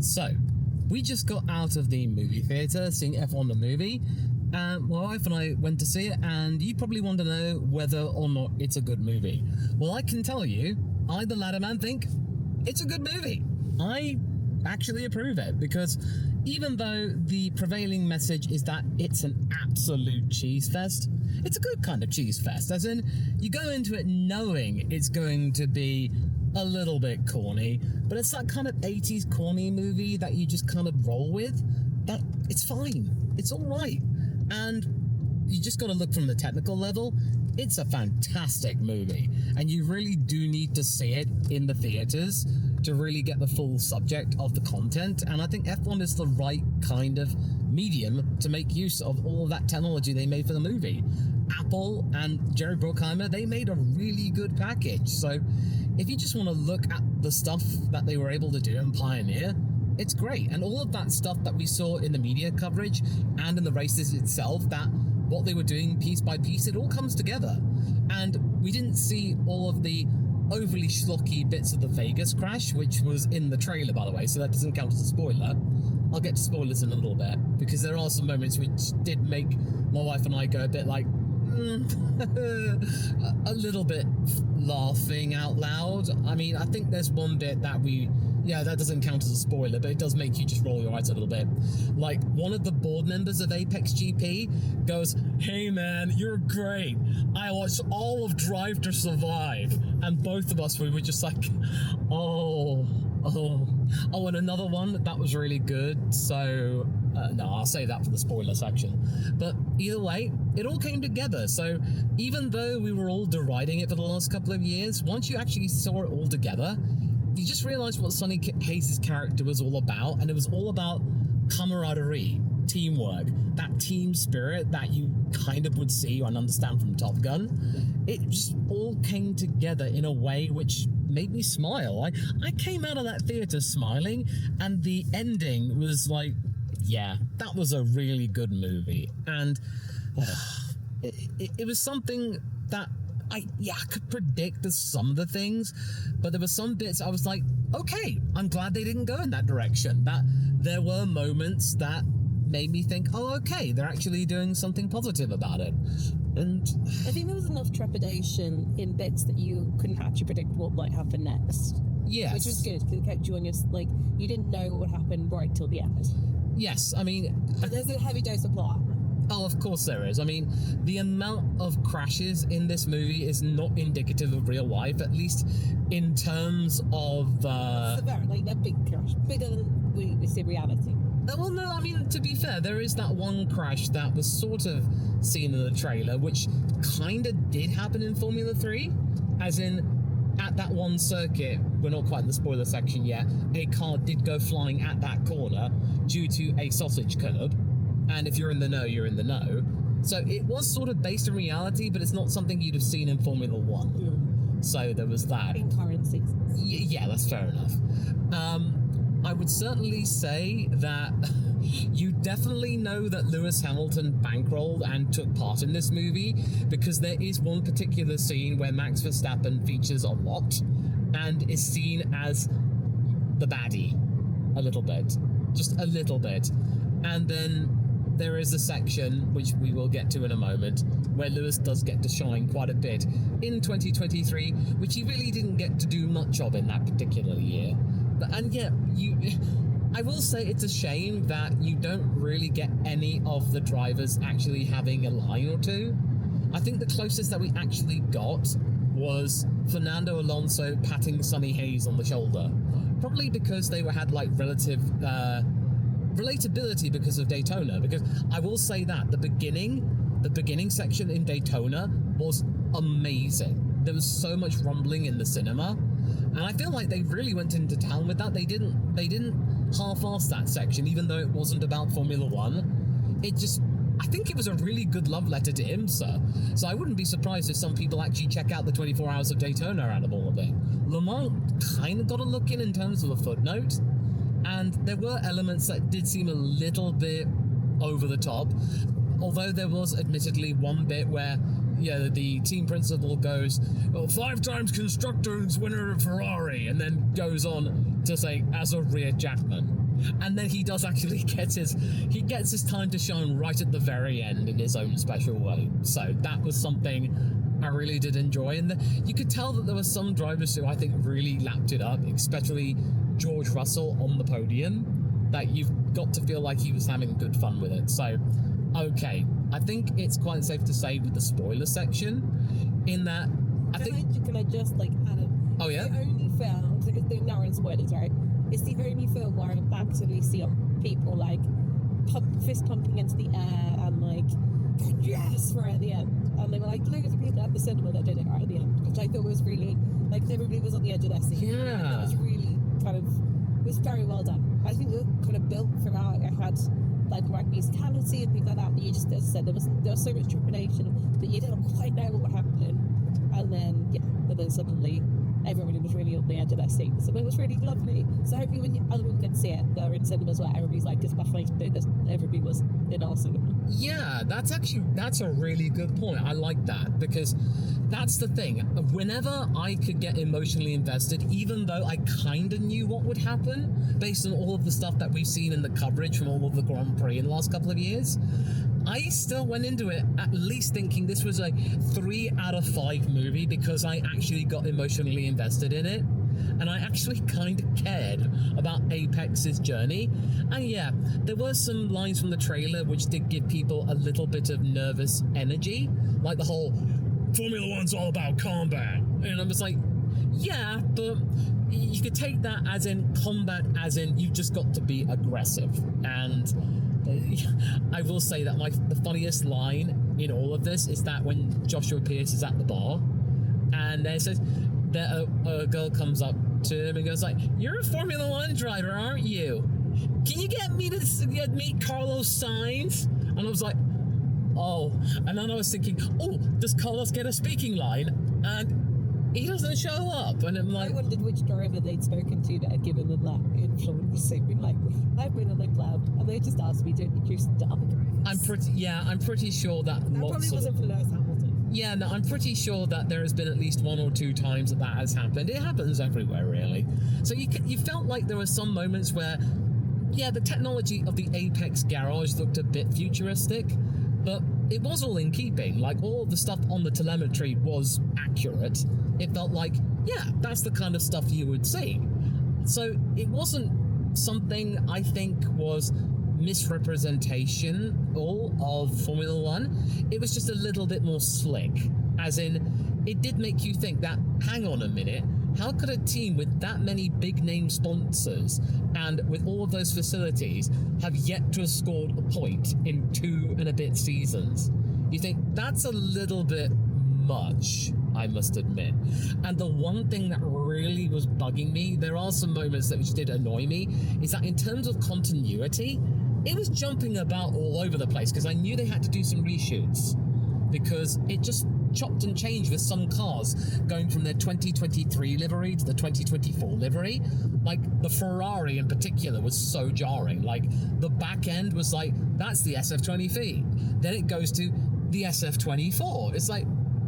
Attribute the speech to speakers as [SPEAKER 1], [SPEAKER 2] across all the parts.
[SPEAKER 1] So, we just got out of the movie theatre seeing F1 the movie. My wife and I went to see it, and you probably want to know whether or not it's a good movie. Well, I can tell you, I, the ladder man, think it's a good movie. I actually approve it, because even though the prevailing message is that it's an absolute cheese fest, it's a good kind of cheese fest, as in, you go into it knowing it's going to be a little bit corny, but it's that kind of 80s corny movie that you just kind of roll with. That it's fine, it's all right, and you just got to look from the technical level. It's a fantastic movie, and you really do need to see it in the theaters to really get the full subject of the content. And I think F1 is the right kind of medium to make use of all of that technology they made for the movie. Apple and Jerry Bruckheimer, they made a really good package. So if you just want to look at the stuff that they were able to do and pioneer, it's great. And all of that stuff that we saw in the media coverage and in the races itself, that what they were doing piece by piece, it all comes together. And we didn't see all of the overly schlocky bits of the Vegas crash, which was in the trailer, by the way, so that doesn't count as a spoiler. I'll get to spoilers in a little bit, because there are some moments which did make my wife and I go a bit like, a little bit laughing out loud. I mean, I think there's one bit that that doesn't count as a spoiler, but it does make you just roll your eyes a little bit. Like, one of the board members of Apex GP goes, "Hey man, you're great. I watched all of Drive to Survive." And both of us, we were just like, oh, and another one that was really good. So, no, I'll save that for the spoiler section. But either way, it all came together. So even though we were all deriding it for the last couple of years, once you actually saw it all together, you just realized what Sonny Hayes' character was all about. And it was all about camaraderie, teamwork, that team spirit that you kind of would see and understand from Top Gun. It just all came together in a way which made me smile. I came out of that theater smiling, and the ending was like, yeah, that was a really good movie. And it was something that I could predict some of the things, but there were some bits I was like, okay, I'm glad they didn't go in that direction. That there were moments that made me think, oh, okay, they're actually doing something positive about it. And
[SPEAKER 2] I think there was enough trepidation in bits that you couldn't actually predict what might happen next.
[SPEAKER 1] Yes.
[SPEAKER 2] Which was good, because it kept you on your, you didn't know what would happen right till the end.
[SPEAKER 1] Yes, I mean...
[SPEAKER 2] But there's a heavy dose of plot.
[SPEAKER 1] Oh, of course there is. I mean, the amount of crashes in this movie is not indicative of real life, at least in terms of...
[SPEAKER 2] It's a big crash, bigger than we see in reality.
[SPEAKER 1] Well, no, I mean, to be fair, there is that one crash that was sort of seen in the trailer, which kind of did happen in Formula 3, as in... At that one circuit, we're not quite in the spoiler section yet, a car did go flying at that corner due to a sausage curb. And if you're in the know, you're in the know. So it was sort of based in reality, but it's not something you'd have seen in Formula 1. So there was that.
[SPEAKER 2] In current seasons.
[SPEAKER 1] Yeah, that's fair enough. I would certainly say that you definitely know that Lewis Hamilton bankrolled and took part in this movie, because there is one particular scene where Max Verstappen features a lot and is seen as the baddie a little bit, just a little bit. And then there is a section, which we will get to in a moment, where Lewis does get to shine quite a bit in 2023, which he really didn't get to do much of in that particular year. I will say it's a shame that you don't really get any of the drivers actually having a line or two. I think the closest that we actually got was Fernando Alonso patting Sonny Hayes on the shoulder. Probably because they had relative relatability because of Daytona. Because I will say that the beginning section in Daytona was amazing. There was so much rumbling in the cinema, and I feel like they really went into town with that. They didn't half-ass that section, even though it wasn't about Formula 1. I think it was a really good love letter to IMSA. So I wouldn't be surprised if some people actually check out the 24 Hours of Daytona out of all of it. Le Mans kind of got a look in terms of a footnote, and there were elements that did seem a little bit over the top. Although there was admittedly one bit where the team principal goes, 5 times constructors winner of Ferrari, and then goes on to say, as a rear Jackman. And then he does actually get his time to shine right at the very end in his own special way. So that was something I really did enjoy. And you could tell that there were some drivers who I think really lapped it up, especially George Russell on the podium, that you've got to feel like he was having good fun with it. So, okay, I think it's quite safe to say with the spoiler section, in that
[SPEAKER 2] Can I just like add it?
[SPEAKER 1] Oh yeah?
[SPEAKER 2] The only film, because they're now in spoilers, right? It's the only film where I actually see people like fist pumping into the air and like, yes, right at the end. And there were like loads of people at the cinema that did it right at the end, which I thought was really, like, everybody was on the edge of their seat.
[SPEAKER 1] Yeah.
[SPEAKER 2] It was really it was very well done. I think it kind of built throughout. It had like right musicality and things like that. But you just, as I said, there was so much trepidation that you didn't quite know what happened. And then suddenly everybody was really on the edge of their seat. So it was really lovely. So hopefully when other people can see it, they're in cinemas where everybody's like just baffling. Everybody was in our cinema.
[SPEAKER 1] Yeah, that's a really good point. I like that, because that's the thing. Whenever I could get emotionally invested, even though I kind of knew what would happen based on all of the stuff that we've seen in the coverage from all of the Grand Prix in the last couple of years, I still went into it at least thinking this was a 3 out of 5 movie, because I actually got emotionally invested in it. And I actually kind of cared about Apex's journey. And yeah, there were some lines from the trailer which did give people a little bit of nervous energy, like the whole Formula One's all about combat. And I was like, yeah, but you could take that as in combat, as in you've just got to be aggressive. And I will say that the funniest line in all of this is that when Joshua Pierce is at the bar, and there says that a girl comes up to him and goes like, "You're a Formula One driver, aren't you? Can you get me to meet Carlos Sainz?" And I was like, oh. And then I was thinking, oh, does Carlos get a speaking line? And he doesn't show up. And I'm like,
[SPEAKER 2] I wondered which driver they'd spoken to that had given them that influence. They've been like, I've been on the club, and they just asked me to introduce them to other drivers.
[SPEAKER 1] I'm pretty sure that
[SPEAKER 2] probably wasn't for Lewis Hamilton.
[SPEAKER 1] Yeah, no, I'm pretty sure that there has been at least 1 or 2 times that has happened. It happens everywhere, really. So you felt like there were some moments where, yeah, the technology of the Apex garage looked a bit futuristic, but it was all in keeping. Like, all the stuff on the telemetry was accurate. It felt like, yeah, that's the kind of stuff you would see. So it wasn't something I think was misrepresentation all of Formula One. It was just a little bit more slick, as in it did make you think that, hang on a minute, how could a team with that many big name sponsors and with all of those facilities have yet to have scored a point in 2 and a bit seasons? You think that's a little bit much, I must admit. And the one thing that really was bugging me, there are some moments that which did annoy me, is that in terms of continuity, it was jumping about all over the place, because I knew they had to do some reshoots, because it just chopped and changed with some cars going from their 2023 livery to the 2024 livery. Like the Ferrari in particular was so jarring. Like the back end was like, that's the SF20V. Then it goes to the SF24. It's like,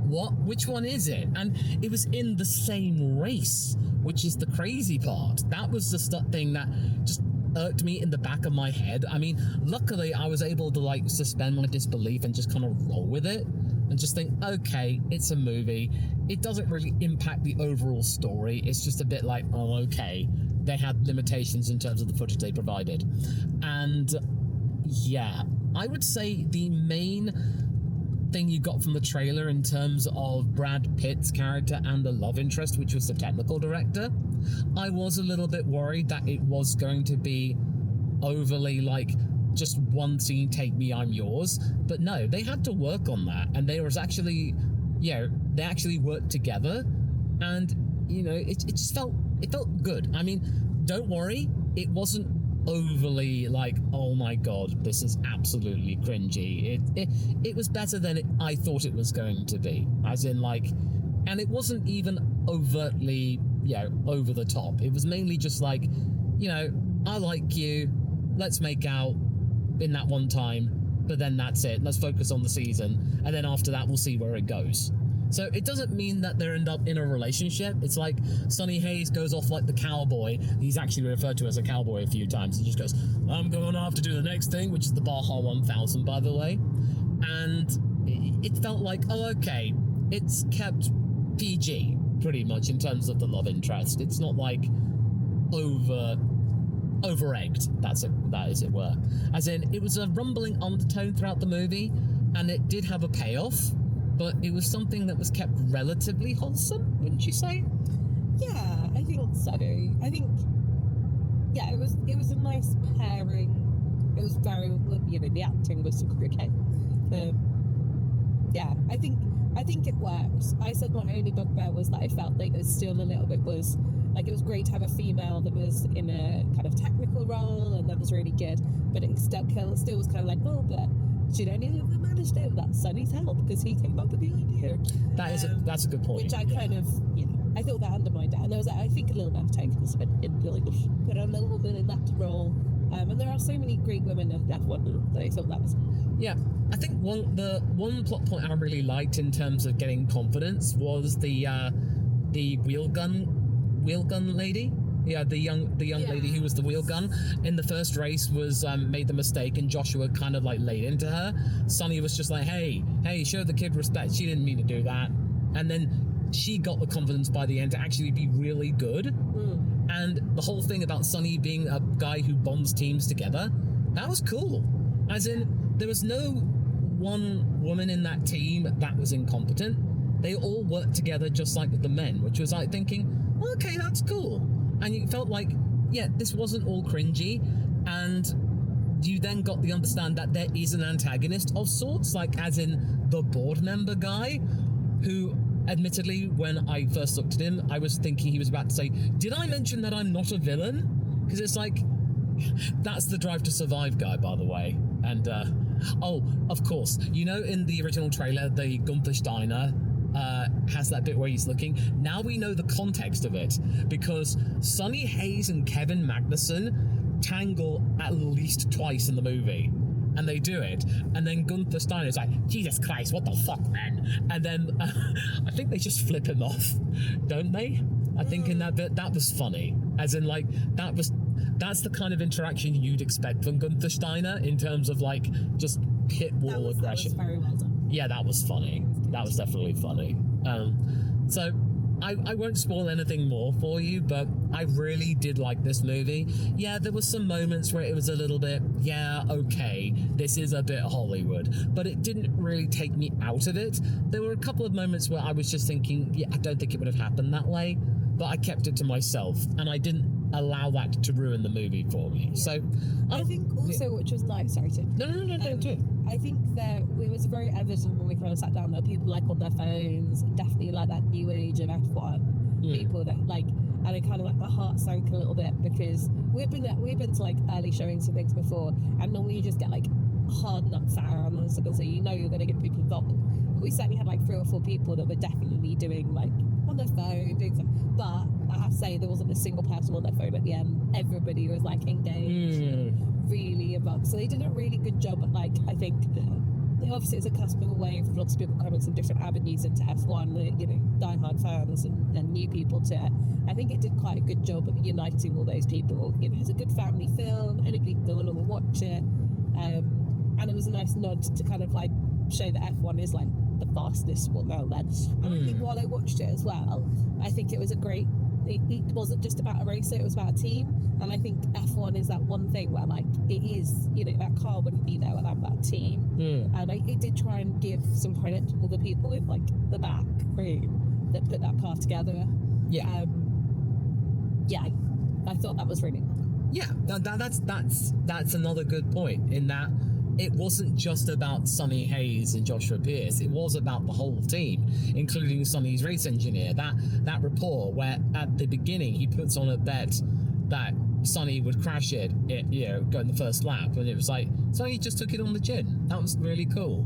[SPEAKER 1] what? Which one is it? And it was in the same race, which is the crazy part. That was the thing that just irked me in the back of my head. I mean, luckily I was able to like suspend my disbelief and just kind of roll with it and just think, okay, it's a movie. It doesn't really impact the overall story. It's just a bit like, oh, okay, they had limitations in terms of the footage they provided. And yeah, I would say the main thing you got from the trailer in terms of Brad Pitt's character and the love interest, which was the technical director, I was a little bit worried that it was going to be overly like just one scene, take me, I'm yours. But no, they had to work on that, and they was actually, they actually worked together, and it just felt good. I mean, don't worry, it wasn't overly like, oh my god, this is absolutely cringy. It was better than I thought it was going to be, as in like, and it wasn't even overtly over the top. It was mainly just like, I like you, let's make out in that one time, but then that's it, let's focus on the season, and then after that we'll see where it goes. So it doesn't mean that they end up in a relationship. It's like Sonny Hayes goes off like the cowboy. He's actually referred to as a cowboy a few times. He just goes, I'm going off to do the next thing, which is the Baja 1000, by the way. And it felt like, oh, okay, it's kept PG pretty much in terms of the love interest. It's not like over-egged, that as it were. As in, it was a rumbling undertone throughout the movie, and it did have a payoff, but it was something that was kept relatively wholesome, wouldn't you say?
[SPEAKER 2] Yeah, I think so. I think, yeah, it was a nice pairing. It was very, the acting was super okay. Yeah, I think it works. I said my only bugbear was that I felt like it was still a little bit it was great to have a female that was in a kind of technical role, and that was really good, but it still was kind of like, oh, but she'd only ever managed it without Sonny's help because he came up with the idea.
[SPEAKER 1] That's a good point.
[SPEAKER 2] Which I kind of, I thought that undermined it. And there was, I think, a little bit of takeness in put a little bit in that role. And there are so many great women in F1 that I thought that was.
[SPEAKER 1] Yeah, I think the one plot point I really liked in terms of getting confidence was the wheel gun lady. Yeah, the young lady who was the wheel gun in the first race was made the mistake, and Joshua kind of like laid into her. Sonny was just like, hey, show the kid respect. She didn't mean to do that. And then she got the confidence by the end to actually be really good. And the whole thing about Sonny being a guy who bonds teams together, that was cool. As in, there was no one woman in that team that was incompetent. They all worked together just like the men, which was like thinking, okay, that's cool. And you felt like, yeah, this wasn't all cringy. And you then got the understand that there is an antagonist of sorts, like as in the board member guy, who admittedly, when I first looked at him, I was thinking he was about to say, did I mention that I'm not a villain? Because it's like, that's the Drive to Survive guy, by the way. And, oh, of course, in the original trailer, the Gunther Steiner has that bit where he's looking. Now we know the context of it, because Sonny Hayes and Kevin Magnussen tangle at least twice in the movie, and they do it, and then Gunther Steiner's like, Jesus Christ, what the fuck, man? And then I think they just flip him off, don't they? I think in that bit, that was funny, as in like, that's the kind of interaction you'd expect from Gunther Steiner in terms of like just pit wall aggression.
[SPEAKER 2] That was very well done.
[SPEAKER 1] Yeah, that was funny. That was definitely funny. So I won't spoil anything more for you, but I really did like this movie. Yeah, there was some moments where it was a little bit, yeah, okay, this is a bit Hollywood, but it didn't really take me out of it. There were a couple of moments where I was just thinking, yeah, I don't think it would have happened that way, but I kept it to myself, and I didn't allow that to ruin the movie for me. So
[SPEAKER 2] I think also, which was nice, sorry to
[SPEAKER 1] no, don't do it.
[SPEAKER 2] I think that it was very evident when we kind of sat down that people like on their phones, definitely like that new age of F1 people that like, and it kind of like my heart sank a little bit, because we've been to like early showings and things before, and normally you just get like hard nut fans, so you're going to get people involved. But we certainly had like 3 or 4 people that were definitely doing like on their phone, doing something. But I have to say, there wasn't a single person on their phone at the end. Everybody was like engaged, really involved. So they did a really good job at like, I think, obviously it's a cusp of a wave of lots of people coming from different avenues into F1, diehard fans and new people to it. I think it did quite a good job of uniting all those people. It's a good family film, anybody can go along and watch it. And it was a nice nod to kind of like show that F1 is like the fastest sport now then. And I think while I watched it as well, I think it was a great, it wasn't just about a racer, it was about a team. And I think F1 is that one thing where like it is, that car wouldn't be there without that team. And it did try and give some credit to all the people in like the back room that put that car together. Yeah, I thought that was really good.
[SPEAKER 1] Yeah, that's another good point, in that it wasn't just about Sonny Hayes and Joshua Pierce. It was about the whole team, including Sonny's race engineer. That rapport where at the beginning he puts on a bet that Sonny would crash it, go in the first lap, and it was like Sonny just took it on the chin. That was really cool,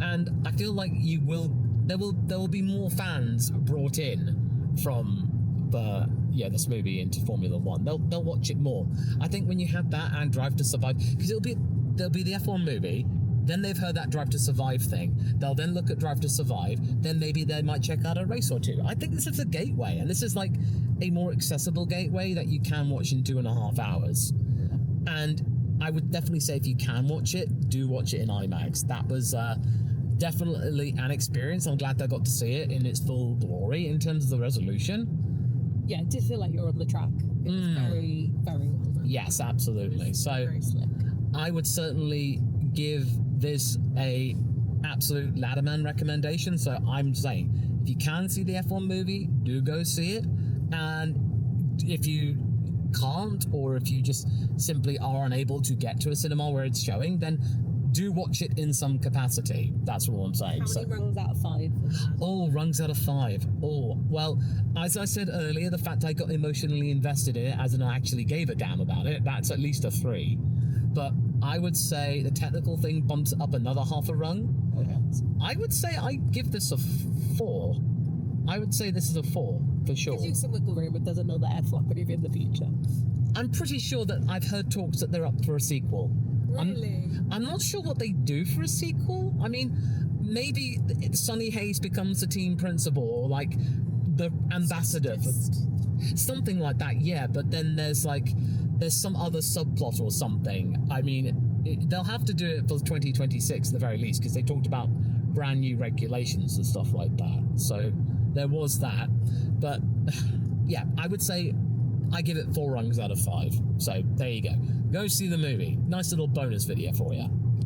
[SPEAKER 1] and I feel like there will be more fans brought in from this movie into Formula One. They'll watch it more. I think when you have that and Drive to Survive, because there'll be the F1 movie, Then they've heard that Drive to Survive thing. They'll then look at Drive to Survive. Then maybe they might check out a race or two. I think this is a gateway, and this is like a more accessible gateway that you can watch in 2.5 hours. And I would definitely say if you can watch it, do watch it in IMAX. That was definitely an experience. I'm glad I got to see it in its full glory in terms of the resolution.
[SPEAKER 2] Yeah, it did feel like you're on the track. It was very, very well done.
[SPEAKER 1] Yes, absolutely. So
[SPEAKER 2] Very slick.
[SPEAKER 1] I would certainly give this a absolute ladderman recommendation. So I'm saying if you can see the F1 movie, do go see it. And if you can't, or if you just simply are unable to get to a cinema where it's showing, then do watch it in some capacity. That's what I'm saying.
[SPEAKER 2] How many rungs out of 5?
[SPEAKER 1] Oh, rungs out of 5. Oh, well, as I said earlier, the fact I got emotionally invested in it, as in I actually gave a damn about it, that's at least a 3. But I would say the technical thing bumps up another half a rung. I would say I give this a 4. I would say this is a 4 for sure.
[SPEAKER 2] Gives you some wiggle room if there's another F1 movie in the future.
[SPEAKER 1] I'm pretty sure that I've heard talks that they're up for a sequel.
[SPEAKER 2] Really?
[SPEAKER 1] I'm not sure what they do for a sequel. I mean, maybe Sonny Hayes becomes the team principal, or like the ambassador for something like that. Yeah, but then there's some other subplot or something. I mean, they'll have to do it for 2026 at the very least, because they talked about brand new regulations and stuff like that. So there was that. But yeah, I would say I give it 4 rungs out of 5. So there you go. Go see the movie. Nice little bonus video for you.